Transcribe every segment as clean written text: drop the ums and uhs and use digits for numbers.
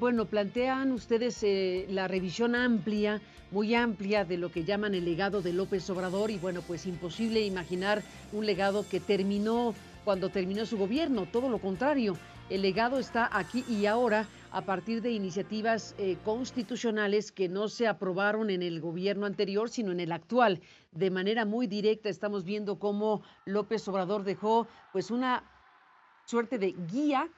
Bueno, plantean ustedes la revisión amplia, muy amplia de lo que llaman el legado de López Obrador y bueno, pues imposible imaginar un legado que terminó cuando terminó su gobierno, todo lo contrario, el legado está aquí y ahora a partir de iniciativas constitucionales que no se aprobaron en el gobierno anterior, sino en el actual. De manera muy directa estamos viendo cómo López Obrador dejó pues una suerte de guía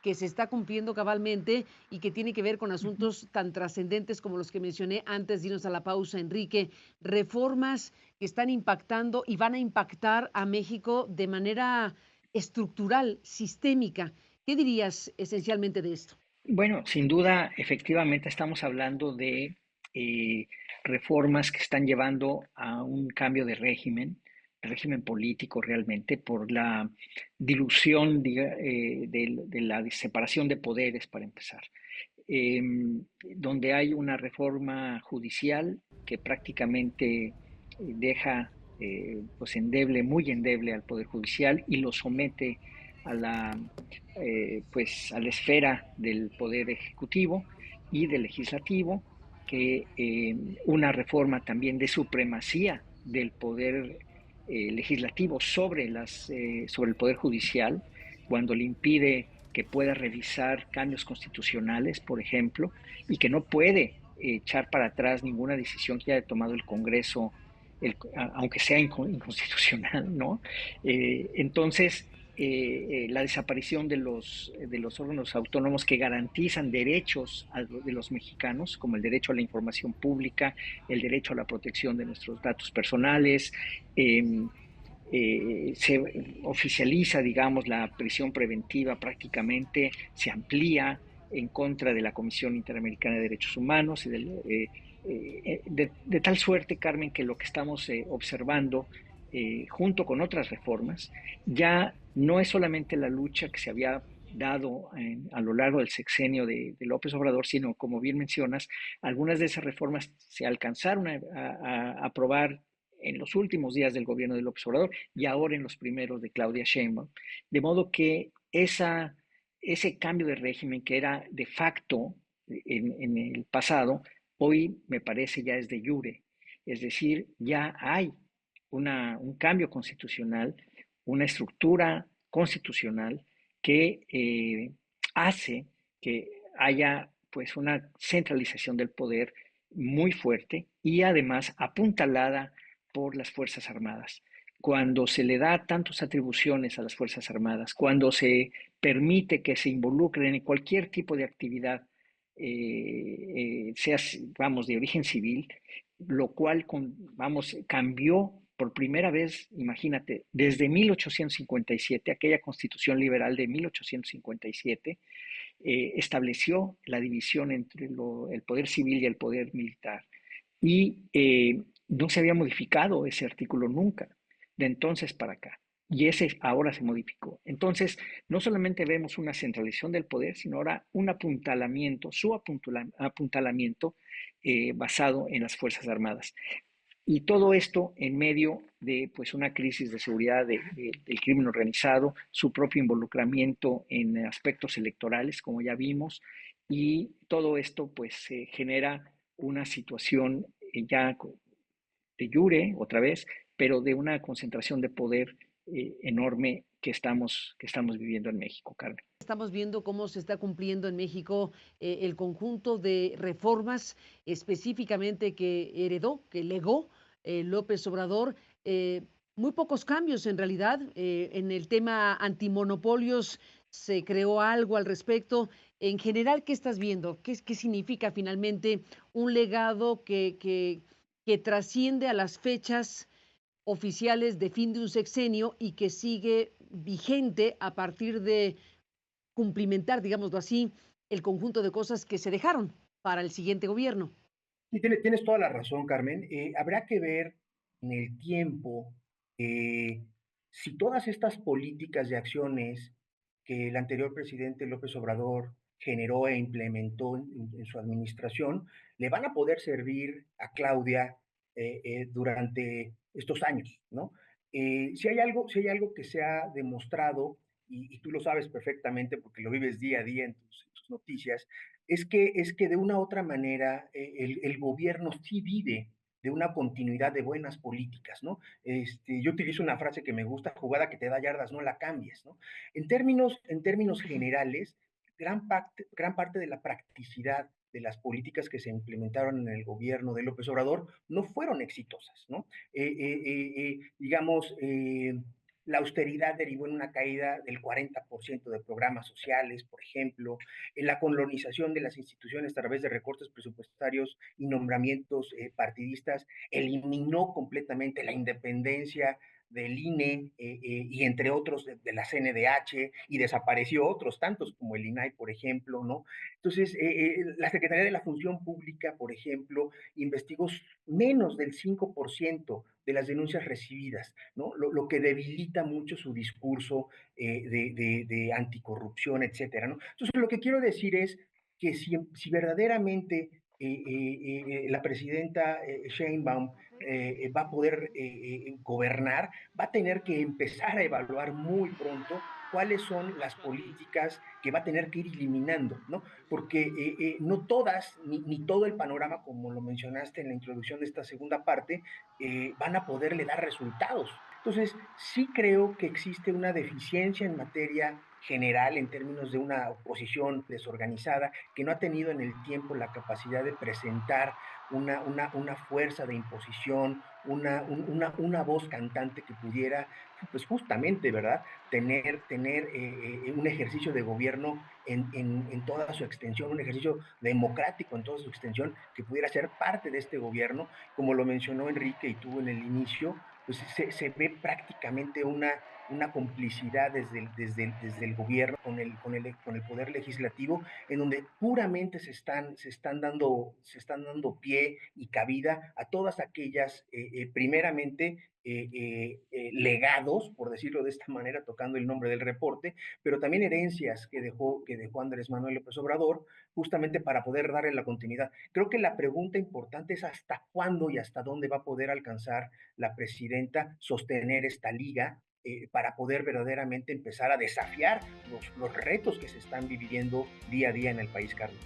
que se está cumpliendo cabalmente y que tiene que ver con Ujú. asuntos tan trascendentes como los que mencioné antes de irnos a la pausa, Enrique. Reformas que están impactando y van a impactar a México de manera estructural, sistémica. ¿Qué dirías esencialmente de esto? Bueno, sin duda, efectivamente estamos hablando de eh, reformas que están llevando a un cambio de régimen político realmente, por la dilución de la separación de poderes, para empezar. Donde hay una reforma judicial que prácticamente deja pues endeble, muy endeble al Poder Judicial y lo somete a pues, a la esfera del Poder Ejecutivo y del Legislativo, que una reforma también de supremacía del Poder Legislativo sobre el Poder Judicial, cuando le impide que pueda revisar cambios constitucionales, por ejemplo, y que no puede echar para atrás ninguna decisión que haya tomado el Congreso, aunque sea inconstitucional, ¿no? Entonces, la desaparición de los órganos autónomos que garantizan derechos de los mexicanos, como el derecho a la información pública, el derecho a la protección de nuestros datos personales, eh, se oficializa, digamos, la prisión preventiva prácticamente, se amplía en contra de la Comisión Interamericana de Derechos Humanos, de tal suerte, Carmen, que lo que estamos observando, junto con otras reformas, ya no es solamente la lucha que se había dado a lo largo del sexenio de López Obrador, sino, como bien mencionas, algunas de esas reformas se alcanzaron a aprobar en los últimos días del gobierno de López Obrador y ahora en los primeros de Claudia Sheinbaum. De modo que ese cambio de régimen que era de facto en el pasado, hoy me parece ya es de jure. Es decir, ya hay un cambio constitucional, una estructura constitucional que hace que haya pues una centralización del poder muy fuerte y además apuntalada por las Fuerzas Armadas. Cuando se le da tantas atribuciones a las Fuerzas Armadas, cuando se permite que se involucren en cualquier tipo de actividad, sea, vamos, de origen civil, lo cual, vamos, cambió por primera vez, imagínate, desde 1857, aquella constitución liberal de 1857, estableció la división entre el poder civil y el poder militar. Y no se había modificado ese artículo nunca, de entonces para acá. Y ese ahora se modificó. Entonces, no solamente vemos una centralización del poder, sino ahora un apuntalamiento, apuntalamiento basado en las Fuerzas Armadas. Y todo esto en medio de pues, una crisis de seguridad del crimen organizado, su propio involucramiento en aspectos electorales, como ya vimos, y todo esto pues genera una situación ya de jure, otra vez, pero de una concentración de poder enorme que estamos viviendo en México, Carmen. Estamos viendo cómo se está cumpliendo en México el conjunto de reformas específicamente que heredó, que legó López Obrador. eh, Muy pocos cambios en realidad. En el tema antimonopolios se creó algo al respecto. En general, ¿qué estás viendo? ¿Qué significa finalmente un legado que trasciende a las fechas oficiales de fin de un sexenio y que sigue vigente a partir de cumplimentar, digámoslo así, el conjunto de cosas que se dejaron para el siguiente gobierno? Sí, tienes toda la razón, Carmen. Habrá que ver en el tiempo eh, si todas estas políticas y acciones que el anterior presidente López Obrador generó e implementó en su administración le van a poder servir a Claudia durante estos años, ¿no? Si hay algo que se ha demostrado y tú lo sabes perfectamente porque lo vives día a día en tus noticias, es que de una u otra manera el gobierno sí vive de una continuidad de buenas políticas, ¿no? Yo utilizo una frase que me gusta: jugada que te da yardas, no la cambies, ¿no? En términos Ujú. generales, gran parte de la practicidad de las políticas que se implementaron en el gobierno de López Obrador no fueron exitosas, ¿no? Digamos, la austeridad derivó en una caída del 40% de programas sociales, por ejemplo, en la colonización de las instituciones a través de recortes presupuestarios y nombramientos partidistas, eliminó completamente la independencia del INE y entre otros de la CNDH y desapareció otros tantos como el INAI, por ejemplo, ¿no? Entonces, la Secretaría de la Función Pública, por ejemplo, investigó menos del 5% de las denuncias recibidas, ¿no? Lo que debilita mucho su discurso de anticorrupción, etcétera, ¿no? Entonces, lo que quiero decir es que si verdaderamente la presidenta Sheinbaum va a poder gobernar, va a tener que empezar a evaluar muy pronto cuáles son las políticas que va a tener que ir eliminando, ¿no? Porque no todas, ni todo el panorama, como lo mencionaste en la introducción de esta segunda parte, van a poderle dar resultados. Entonces, sí creo que existe una deficiencia en materia general en términos de una oposición desorganizada que no ha tenido en el tiempo la capacidad de presentar una fuerza de imposición, una voz cantante que pudiera, pues justamente, ¿verdad? Tener un ejercicio de gobierno en toda su extensión, un ejercicio democrático en toda su extensión, que pudiera ser parte de este gobierno, como lo mencionó Enrique y tú en el inicio, pues se ve prácticamente una complicidad desde el gobierno con el poder legislativo, en donde puramente se están dando pie y cabida a todas aquellas, primeramente, legados, por decirlo de esta manera, tocando el nombre del reporte, pero también herencias que dejó Andrés Manuel López Obrador, justamente para poder darle la continuidad. Creo que la pregunta importante es hasta cuándo y hasta dónde va a poder alcanzar la presidenta sostener esta liga para poder verdaderamente empezar a desafiar los retos que se están viviendo día a día en el país, Carlos.